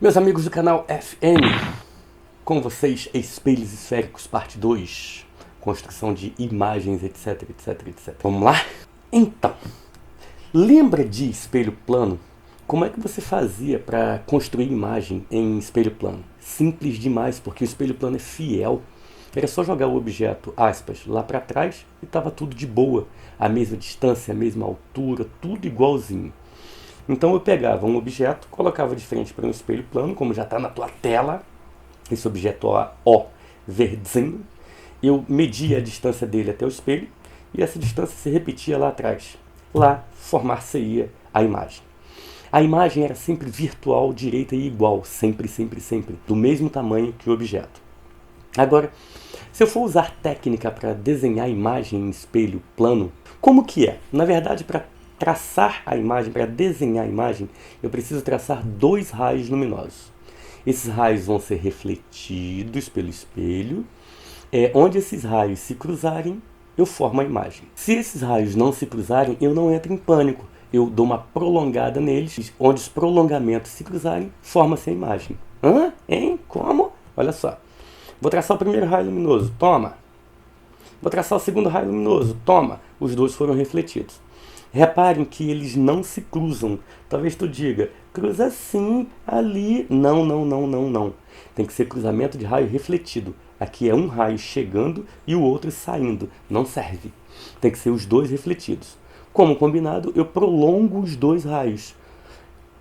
Meus amigos do canal FM, com vocês, espelhos esféricos, parte 2, construção de imagens, etc, etc, etc. Vamos lá? Então, lembra de espelho plano? Como é que você fazia para construir imagem em espelho plano? Simples demais, porque o espelho plano é fiel. Era só jogar o objeto, aspas, lá para trás e estava tudo de boa. A mesma distância, a mesma altura, tudo igualzinho. Então eu pegava um objeto, colocava de frente para um espelho plano, como já está na tua tela, esse objeto ó, verdinho, eu media a distância dele até o espelho e essa distância se repetia lá atrás. Lá formar-se-ia a imagem. A imagem era sempre virtual, direita e igual, sempre, sempre, sempre, do mesmo tamanho que o objeto. Agora, se eu for usar técnica para desenhar a imagem em espelho plano, como que é? Na verdade, para traçar a imagem, para desenhar a imagem, eu preciso traçar dois raios luminosos. Esses raios vão ser refletidos pelo espelho. Onde esses raios se cruzarem, eu formo a imagem. Se esses raios não se cruzarem, eu não entro em pânico. Eu dou uma prolongada neles, onde os prolongamentos se cruzarem, forma-se a imagem. Hã? Hein? Como? Olha só. Vou traçar o primeiro raio luminoso. Toma. Vou traçar o segundo raio luminoso. Toma. Os dois foram refletidos. Reparem que eles não se cruzam. Talvez tu diga, cruza sim, ali. Não, não, não, não, não. Tem que ser cruzamento de raio refletido. Aqui é um raio chegando e o outro saindo. Não serve. Tem que ser os dois refletidos. Como combinado, eu prolongo os dois raios.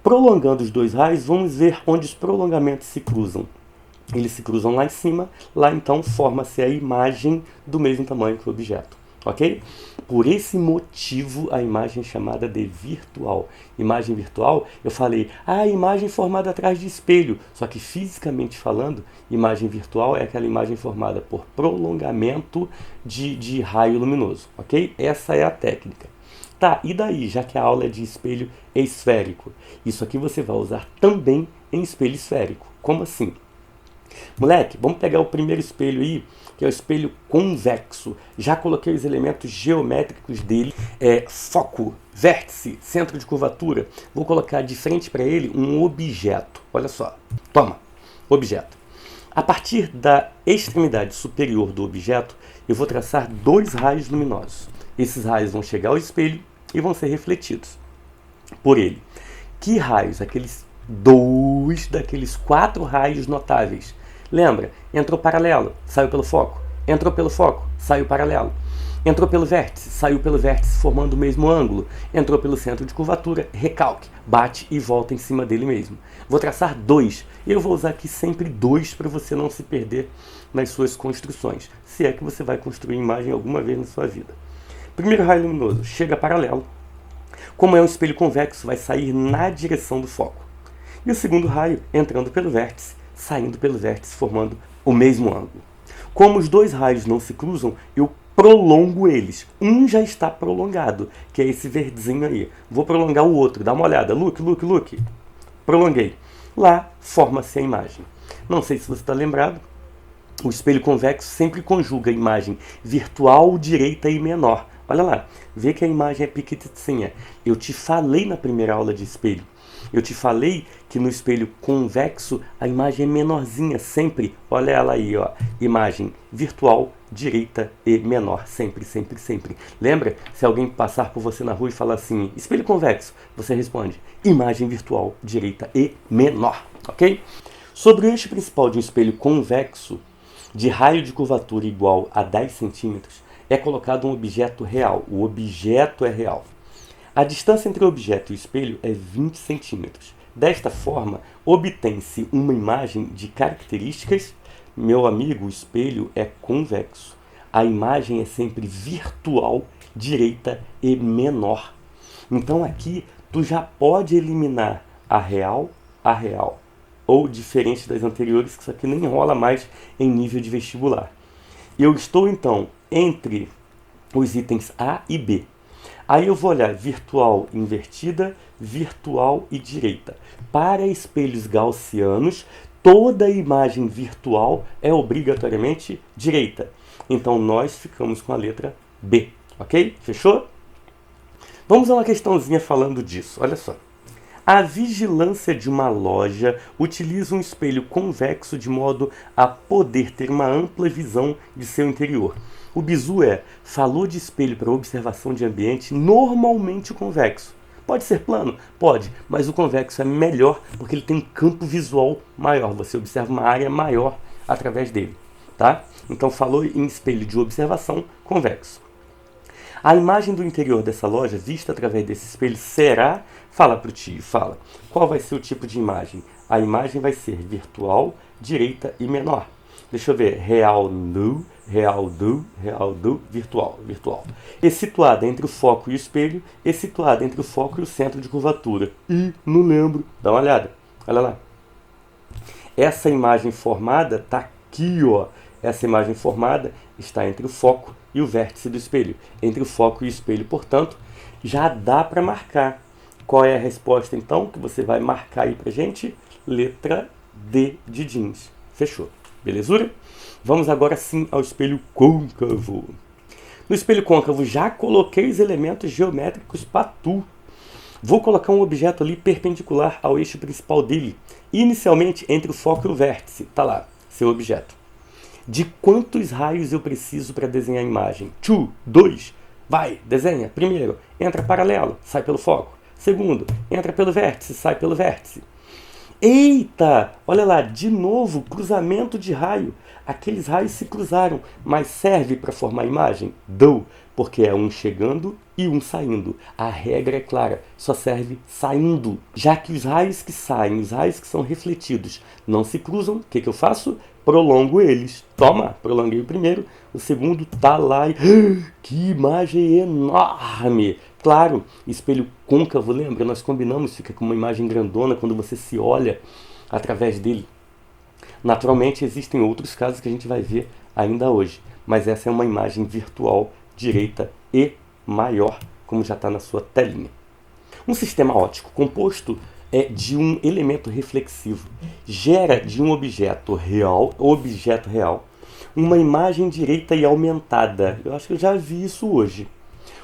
Prolongando os dois raios, vamos ver onde os prolongamentos se cruzam. Eles se cruzam lá em cima, lá então forma-se a imagem do mesmo tamanho que o objeto. Ok? Por esse motivo, a imagem é chamada de virtual. Imagem virtual, eu falei, imagem formada atrás de espelho. Só que fisicamente falando, imagem virtual é aquela imagem formada por prolongamento de raio luminoso. Ok? Essa é a técnica. Tá, e daí, já que a aula é de espelho esférico? Isso aqui você vai usar também em espelho esférico. Como assim? Moleque, vamos pegar o primeiro espelho aí, que é o espelho convexo. Já coloquei os elementos geométricos dele. Foco, vértice, centro de curvatura. Vou colocar de frente para ele um objeto. Olha só. Toma, objeto. A partir da extremidade superior do objeto, eu vou traçar dois raios luminosos. Esses raios vão chegar ao espelho e vão ser refletidos por ele. Que raios? Aqueles dois daqueles 4 raios notáveis. Lembra? Entrou paralelo, saiu pelo foco. Entrou pelo foco, saiu paralelo. Entrou pelo vértice, saiu pelo vértice formando o mesmo ângulo. Entrou pelo centro de curvatura, recalque, bate e volta em cima dele mesmo. Vou traçar 2. Eu vou usar aqui sempre 2 para você não se perder nas suas construções. Se é que você vai construir imagem alguma vez na sua vida. Primeiro raio luminoso, chega paralelo. Como é um espelho convexo, vai sair na direção do foco. E o segundo raio entrando pelo vértice, saindo pelo vértice, formando o mesmo ângulo. Como os dois raios não se cruzam, eu prolongo eles. Um já está prolongado, que é esse verdinho aí. Vou prolongar o outro, dá uma olhada. Look. Prolonguei. Lá forma-se a imagem. Não sei se você está lembrado, o espelho convexo sempre conjuga a imagem virtual, direita e menor. Olha lá, vê que a imagem é pequititinha. Eu te falei na primeira aula de espelho. Eu te falei que no espelho convexo a imagem é menorzinha, sempre. Olha ela aí, ó. Imagem virtual, direita e menor. Sempre, sempre, sempre. Lembra? Se alguém passar por você na rua e falar assim, espelho convexo, você responde, imagem virtual, direita e menor. Ok? Sobre o eixo principal de um espelho convexo, de raio de curvatura igual a 10 centímetros, é colocado um objeto real. O objeto é real. A distância entre o objeto e o espelho é 20 centímetros. Desta forma, obtém-se uma imagem de características. Meu amigo, o espelho é convexo. A imagem é sempre virtual, direita e menor. Então aqui, tu já pode eliminar a real. Ou diferente das anteriores, que isso aqui nem rola mais em nível de vestibular. Eu estou, então, entre os itens A e B. Aí eu vou olhar virtual invertida, virtual e direita. Para espelhos gaussianos, toda imagem virtual é obrigatoriamente direita. Então nós ficamos com a letra B, ok? Fechou? Vamos a uma questãozinha falando disso, olha só. A vigilância de uma loja utiliza um espelho convexo de modo a poder ter uma ampla visão de seu interior. O bizu falou de espelho para observação de ambiente normalmente convexo. Pode ser plano? Pode, mas o convexo é melhor porque ele tem um campo visual maior. Você observa uma área maior através dele, tá? Então falou em espelho de observação convexo. A imagem do interior dessa loja, vista através desse espelho, será... Fala pro tio, fala. Qual vai ser o tipo de imagem? A imagem vai ser virtual, direita e menor. Deixa eu ver. Real, nu, virtual, virtual. E situada entre o foco e o espelho, e situada entre o foco e o centro de curvatura. Ih, não lembro. Dá uma olhada. Olha lá. Essa imagem formada está aqui, ó. Essa imagem formada está entre o foco e o vértice do espelho. Entre o foco e o espelho, portanto, já dá para marcar. Qual é a resposta, então, que você vai marcar aí pra gente? Letra D de jeans. Fechou. Belezura? Vamos agora sim ao espelho côncavo. No espelho côncavo já coloquei os elementos geométricos para tu. Vou colocar um objeto ali perpendicular ao eixo principal dele. Inicialmente entre o foco e o vértice. Tá lá, seu objeto. De quantos raios eu preciso para desenhar a imagem? 2. Vai, desenha. Primeiro, entra paralelo, sai pelo foco. Segundo, entra pelo vértice, sai pelo vértice. Eita! Olha lá, de novo, cruzamento de raio. Aqueles raios se cruzaram, mas serve para formar a imagem? Dou, porque é um chegando e um saindo. A regra é clara, só serve saindo. Já que os raios que saem, os raios que são refletidos, não se cruzam, o que eu faço? Prolongo eles. Toma, prolonguei o primeiro, o segundo tá lá e... Que imagem enorme! Claro, espelho côncavo, lembra? Nós combinamos, fica com uma imagem grandona quando você se olha através dele. Naturalmente, existem outros casos que a gente vai ver ainda hoje, mas essa é uma imagem virtual, direita e maior, como já está na sua telinha. Um sistema óptico composto de um elemento reflexivo gera de um objeto real, uma imagem direita e aumentada. Eu acho que eu já vi isso hoje.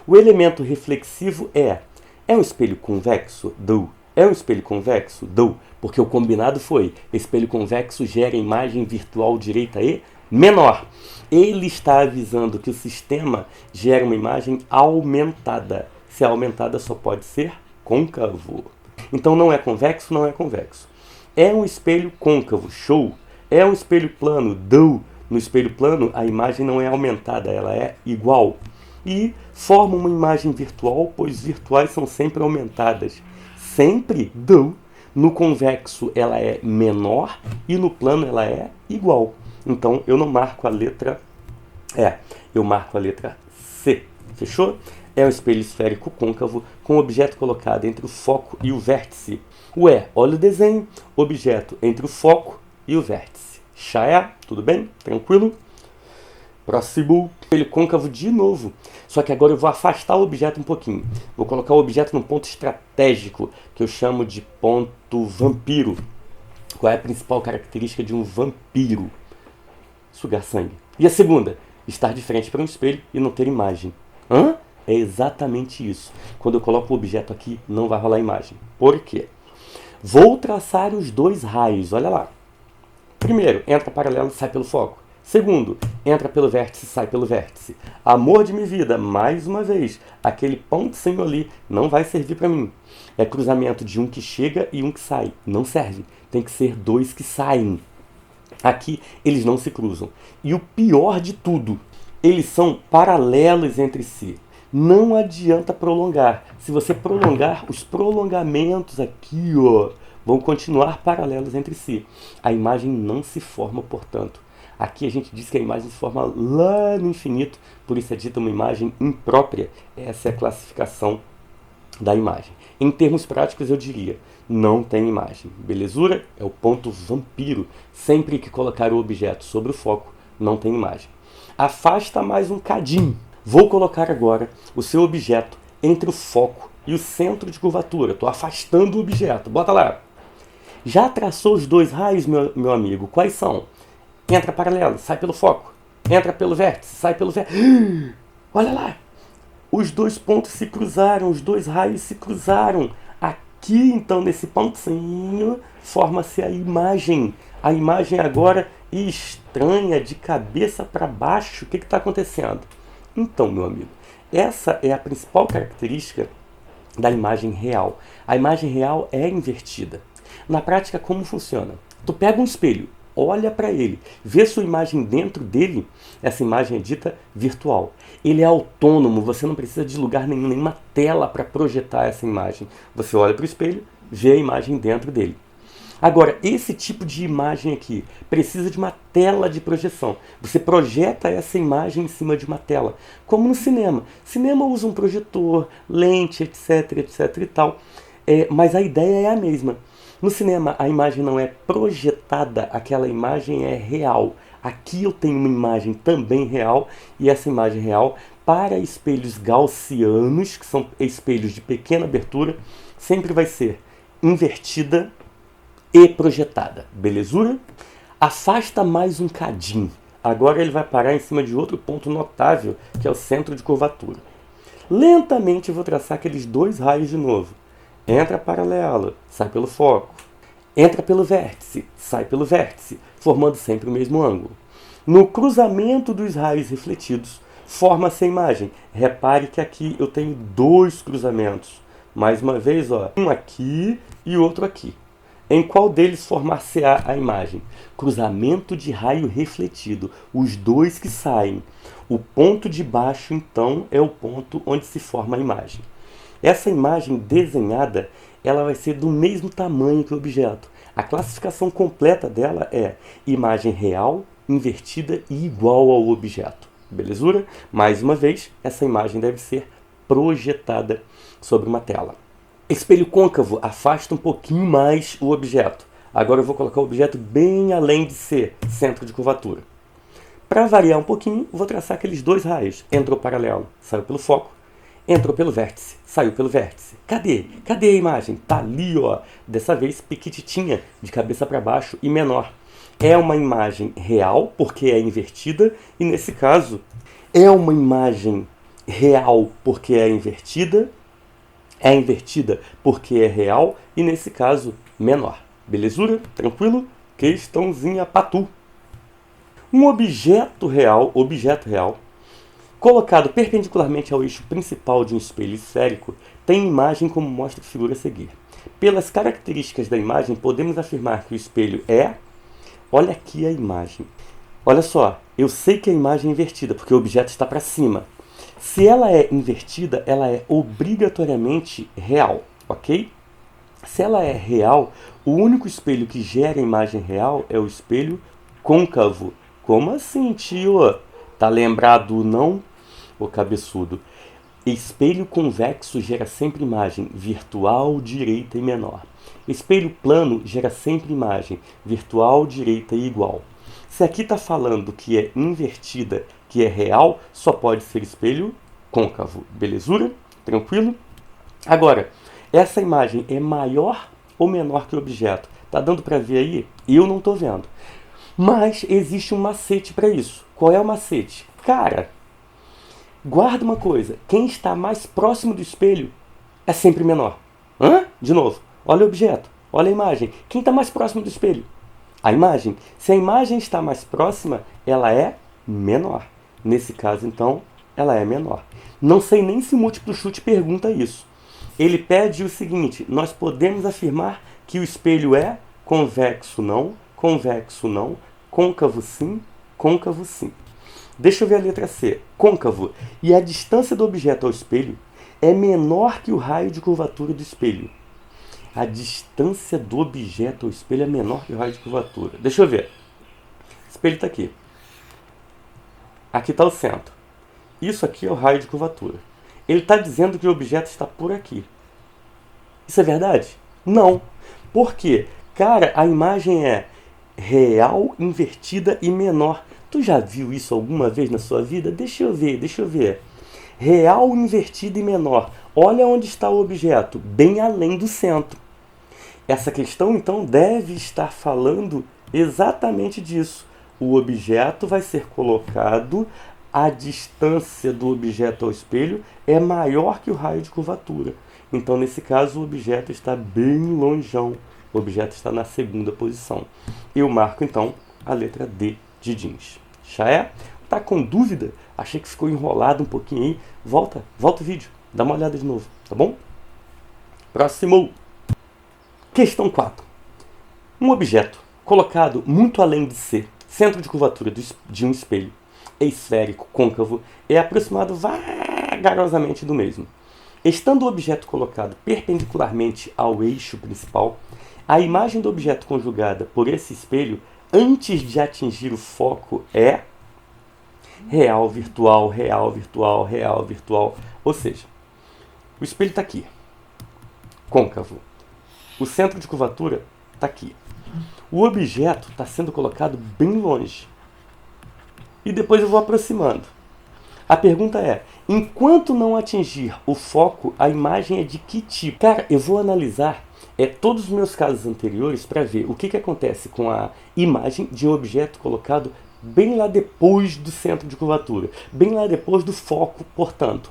O elemento reflexivo é um espelho convexo? Dou. É um espelho convexo? Dou. Porque o combinado foi, espelho convexo gera imagem virtual direita e menor. Ele está avisando que o sistema gera uma imagem aumentada. Se é aumentada, só pode ser côncavo. Então não é convexo, não é convexo. É um espelho côncavo, show. É um espelho plano, dou. No espelho plano, a imagem não é aumentada, ela é igual. E forma uma imagem virtual, pois virtuais são sempre aumentadas. Sempre, dou. No convexo ela é menor e no plano ela é igual. Então eu não marco a letra E, eu marco a letra C. Fechou? É um espelho esférico côncavo com o objeto colocado entre o foco e o vértice. Ué, olha o desenho. Objeto entre o foco e o vértice. Chá, tudo bem? Tranquilo? Próximo, espelho côncavo de novo. Só que agora eu vou afastar o objeto um pouquinho. Vou colocar o objeto num ponto estratégico, que eu chamo de ponto vampiro. Qual é a principal característica de um vampiro? Sugar sangue. E a segunda? Estar de frente para um espelho e não ter imagem. Hã? É exatamente isso. Quando eu coloco o objeto aqui, não vai rolar imagem. Por quê? Vou traçar os dois raios, olha lá. Primeiro, entra paralelo e sai pelo foco. Segundo, entra pelo vértice, sai pelo vértice. Amor de minha vida, mais uma vez, aquele pontinho ali não vai servir para mim. É cruzamento de um que chega e um que sai. Não serve. Tem que ser dois que saem. Aqui eles não se cruzam. E o pior de tudo, eles são paralelos entre si. Não adianta prolongar. Se você prolongar, os prolongamentos aqui, ó, vão continuar paralelos entre si. A imagem não se forma, portanto. Aqui a gente diz que a imagem se forma lá no infinito, por isso é dita uma imagem imprópria. Essa é a classificação da imagem. Em termos práticos, eu diria, não tem imagem. Belezura? É o ponto vampiro. Sempre que colocar o objeto sobre o foco, não tem imagem. Afasta mais um cadinho. Vou colocar agora o seu objeto entre o foco e o centro de curvatura. Estou afastando o objeto. Bota lá. Já traçou os dois raios, meu amigo? Quais são? Entra paralelo, sai pelo foco. Entra pelo vértice, sai pelo vértice. Olha lá. Os dois pontos se cruzaram, os dois raios se cruzaram. Aqui, então, nesse pontinho, forma-se a imagem. A imagem agora estranha, de cabeça para baixo. O que está acontecendo? Então, meu amigo, essa é a principal característica da imagem real. A imagem real é invertida. Na prática, como funciona? Tu pega um espelho, olha para ele, vê sua imagem dentro dele, essa imagem é dita virtual. Ele é autônomo, você não precisa de lugar nenhum, nenhuma tela para projetar essa imagem. Você olha para o espelho, vê a imagem dentro dele. Agora, esse tipo de imagem aqui precisa de uma tela de projeção. Você projeta essa imagem em cima de uma tela, como no cinema. Cinema usa um projetor, lente, etc, etc e tal. Mas a ideia é a mesma. No cinema, a imagem não é projetada, aquela imagem é real. Aqui eu tenho uma imagem também real, e essa imagem real, para espelhos gaussianos, que são espelhos de pequena abertura, sempre vai ser invertida e projetada. Belezura? Afasta mais um cadinho. Agora ele vai parar em cima de outro ponto notável, que é o centro de curvatura. Lentamente eu vou traçar aqueles dois raios de novo. Entra paralelo, sai pelo foco. Entra pelo vértice, sai pelo vértice, formando sempre o mesmo ângulo. No cruzamento dos raios refletidos, forma-se a imagem. Repare que aqui eu tenho dois cruzamentos. Mais uma vez, ó, um aqui e outro aqui. Em qual deles formar-se-á a imagem? Cruzamento de raio refletido, os dois que saem. O ponto de baixo, então, é o ponto onde se forma a imagem. Essa imagem desenhada, ela vai ser do mesmo tamanho que o objeto. A classificação completa dela é imagem real, invertida e igual ao objeto. Belezura? Mais uma vez, essa imagem deve ser projetada sobre uma tela. Espelho côncavo afasta um pouquinho mais o objeto. Agora eu vou colocar o objeto bem além de ser centro de curvatura. Para variar um pouquinho, vou traçar aqueles dois raios. Entrou paralelo, saiu pelo foco. Entrou pelo vértice, saiu pelo vértice. Cadê? Cadê a imagem? Tá ali, ó. Dessa vez, pequititinha, de cabeça para baixo e menor. É uma imagem real, porque é invertida. E nesse caso, é uma imagem real, porque é invertida. É invertida porque é real. E nesse caso, menor. Belezura? Tranquilo? Questãozinha patu. Um objeto real, colocado perpendicularmente ao eixo principal de um espelho esférico, tem imagem como mostra a figura a seguir. Pelas características da imagem, podemos afirmar que o espelho é... Olha aqui a imagem. Olha só, eu sei que a imagem é invertida, porque o objeto está para cima. Se ela é invertida, ela é obrigatoriamente real, ok? Se ela é real, o único espelho que gera a imagem real é o espelho côncavo. Como assim, tio? Tá lembrado não, ô cabeçudo? Espelho convexo gera sempre imagem virtual, direita e menor. Espelho plano gera sempre imagem virtual, direita e igual. Se aqui está falando que é invertida, que é real, só pode ser espelho côncavo. Belezura? Tranquilo? Agora, essa imagem é maior ou menor que o objeto? Tá dando para ver aí? Eu não estou vendo. Mas existe um macete para isso. Qual é o macete? Cara, guarda uma coisa. Quem está mais próximo do espelho é sempre menor. Hã? De novo. Olha o objeto. Olha a imagem. Quem está mais próximo do espelho? A imagem. Se a imagem está mais próxima, ela é menor. Nesse caso, então, ela é menor. Não sei nem se o múltiplo chute pergunta isso. Ele pede o seguinte: nós podemos afirmar que o espelho é convexo não, côncavo sim, côncavo sim. Deixa eu ver a letra C. Côncavo. E a distância do objeto ao espelho é menor que o raio de curvatura do espelho. A distância do objeto ao espelho é menor que o raio de curvatura. Deixa eu ver. O espelho está aqui. Aqui está o centro. Isso aqui é o raio de curvatura. Ele está dizendo que o objeto está por aqui. Isso é verdade? Não. Por quê? Cara, a imagem é real, invertida e menor. Tu já viu isso alguma vez na sua vida? Deixa eu ver. Real, invertida e menor. Olha onde está o objeto, bem além do centro. Essa questão, então, deve estar falando exatamente disso. O objeto vai ser colocado, a distância do objeto ao espelho é maior que o raio de curvatura. Então, nesse caso, o objeto está bem longeão. O objeto está na segunda posição. Eu marco, então, a letra D de jeans. Já é? Tá com dúvida? Achei que ficou enrolado um pouquinho aí. Volta o vídeo. Dá uma olhada de novo, tá bom? Próximo. Questão 4. Um objeto colocado muito além de ser centro de curvatura de um espelho é esférico, côncavo, é aproximado vagarosamente do mesmo. Estando o objeto colocado perpendicularmente ao eixo principal, a imagem do objeto conjugada por esse espelho antes de atingir o foco é real, virtual, real, virtual, real, virtual. Ou seja, o espelho está aqui, côncavo. O centro de curvatura está aqui. O objeto está sendo colocado bem longe. E depois eu vou aproximando. A pergunta é, enquanto não atingir o foco, a imagem é de que tipo? Cara, eu vou analisar todos os meus casos anteriores para ver o que acontece com a imagem de um objeto colocado bem lá depois do centro de curvatura, bem lá depois do foco, portanto.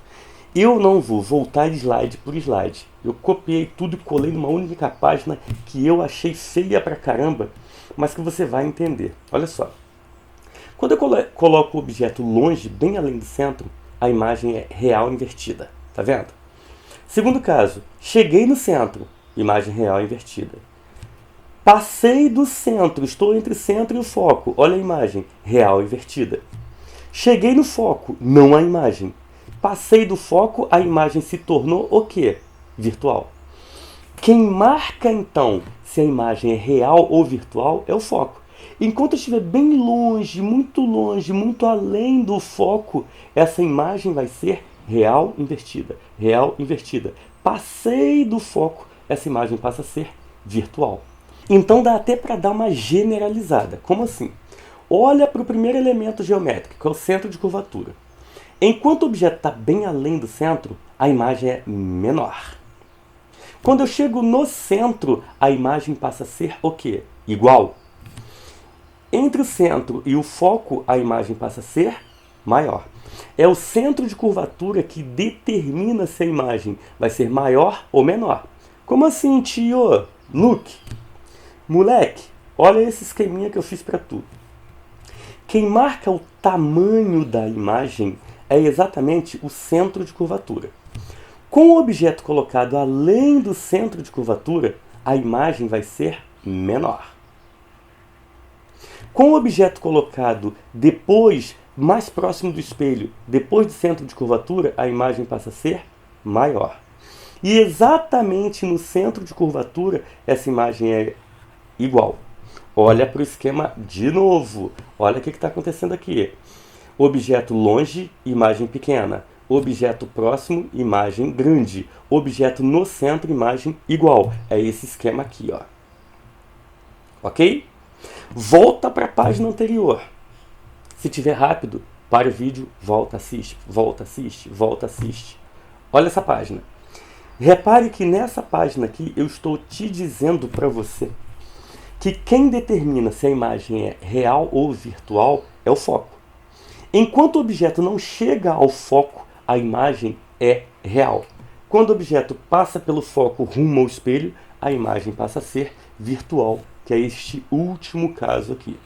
Eu não vou voltar slide por slide. Eu copiei tudo e colei numa única página que eu achei feia pra caramba, mas que você vai entender. Olha só. Quando eu coloco o objeto longe, bem além do centro, a imagem é real invertida. Tá vendo? Segundo caso, cheguei no centro, imagem real invertida. Passei do centro, estou entre o centro e o foco. Olha a imagem, real invertida. Cheguei no foco, não a imagem. Passei do foco, a imagem se tornou o quê? Virtual. Quem marca, então, se a imagem é real ou virtual é o foco. Enquanto eu estiver bem longe, muito além do foco, essa imagem vai ser real invertida. Real invertida. Passei do foco, essa imagem passa a ser virtual. Então dá até para dar uma generalizada. Como assim? Olha para o primeiro elemento geométrico, que é o centro de curvatura. Enquanto o objeto está bem além do centro, a imagem é menor. Quando eu chego no centro, a imagem passa a ser o quê? Igual. Entre o centro e o foco, a imagem passa a ser maior. É o centro de curvatura que determina se a imagem vai ser maior ou menor. Como assim, tio? Luke, moleque, olha esse esqueminha que eu fiz para tu. Quem marca o tamanho da imagem é exatamente o centro de curvatura. Com o objeto colocado além do centro de curvatura, a imagem vai ser menor. Com o objeto colocado depois, mais próximo do espelho, depois do centro de curvatura, a imagem passa a ser maior. E exatamente no centro de curvatura, essa imagem é igual. Olha para o esquema de novo. Olha o que está acontecendo aqui. Objeto longe, imagem pequena. Objeto próximo, imagem grande. Objeto no centro, imagem igual. É esse esquema aqui, ó. Ok? Volta para a página anterior. Se tiver rápido, para o vídeo, volta, assiste, volta, assiste, volta, assiste. Olha essa página. Repare que nessa página aqui eu estou te dizendo para você que quem determina se a imagem é real ou virtual é o foco. Enquanto o objeto não chega ao foco, a imagem é real. Quando o objeto passa pelo foco rumo ao espelho, a imagem passa a ser virtual, que é este último caso aqui.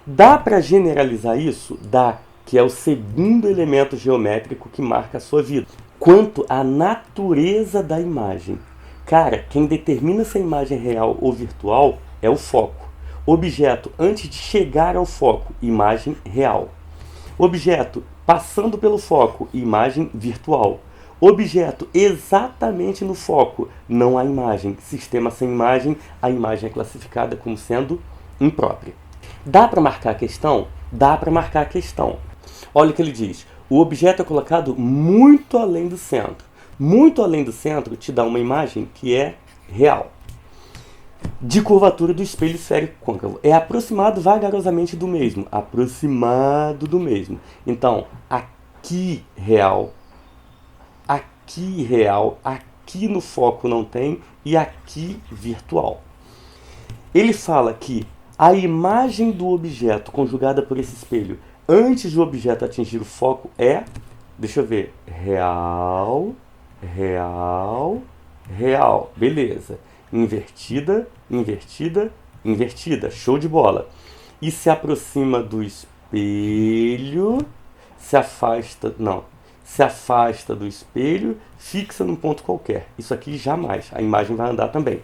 Dá para generalizar isso? Dá, que é o segundo elemento geométrico que marca a sua vida. Quanto à natureza da imagem. Cara, quem determina se a imagem é real ou virtual é o foco. Objeto antes de chegar ao foco, imagem real. Objeto passando pelo foco, imagem virtual. Objeto exatamente no foco, não a imagem. Sistema sem imagem, a imagem é classificada como sendo imprópria. Dá para marcar a questão? Dá para marcar a questão. Olha o que ele diz. O objeto é colocado muito além do centro. Muito além do centro te dá uma imagem que é real. De curvatura do espelho esférico côncavo. É aproximado vagarosamente do mesmo. Aproximado do mesmo. Então, aqui real, aqui no foco não tem e aqui virtual. Ele fala que a imagem do objeto conjugada por esse espelho antes do objeto atingir o foco é, deixa eu ver, real, real, real. Beleza. Invertida, invertida, invertida. Show de bola. E se aproxima do espelho, se afasta, não, se afasta do espelho, fixa num ponto qualquer. Isso aqui jamais, a imagem vai andar também.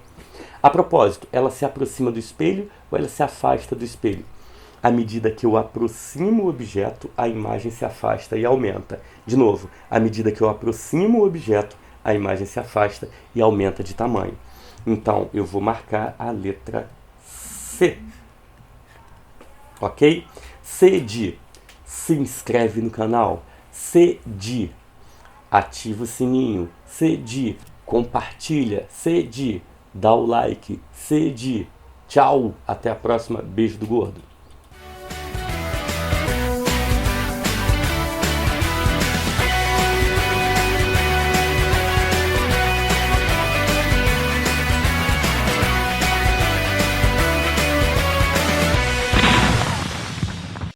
A propósito, ela se aproxima do espelho ou ela se afasta do espelho? À medida que eu aproximo o objeto, a imagem se afasta e aumenta. De novo, à medida que eu aproximo o objeto, a imagem se afasta e aumenta de tamanho. Então, eu vou marcar a letra C. Ok? C de se inscreve no canal. C de ativa o sininho. C de compartilha. C de dá o like. C de tchau. Até a próxima. Beijo do gordo.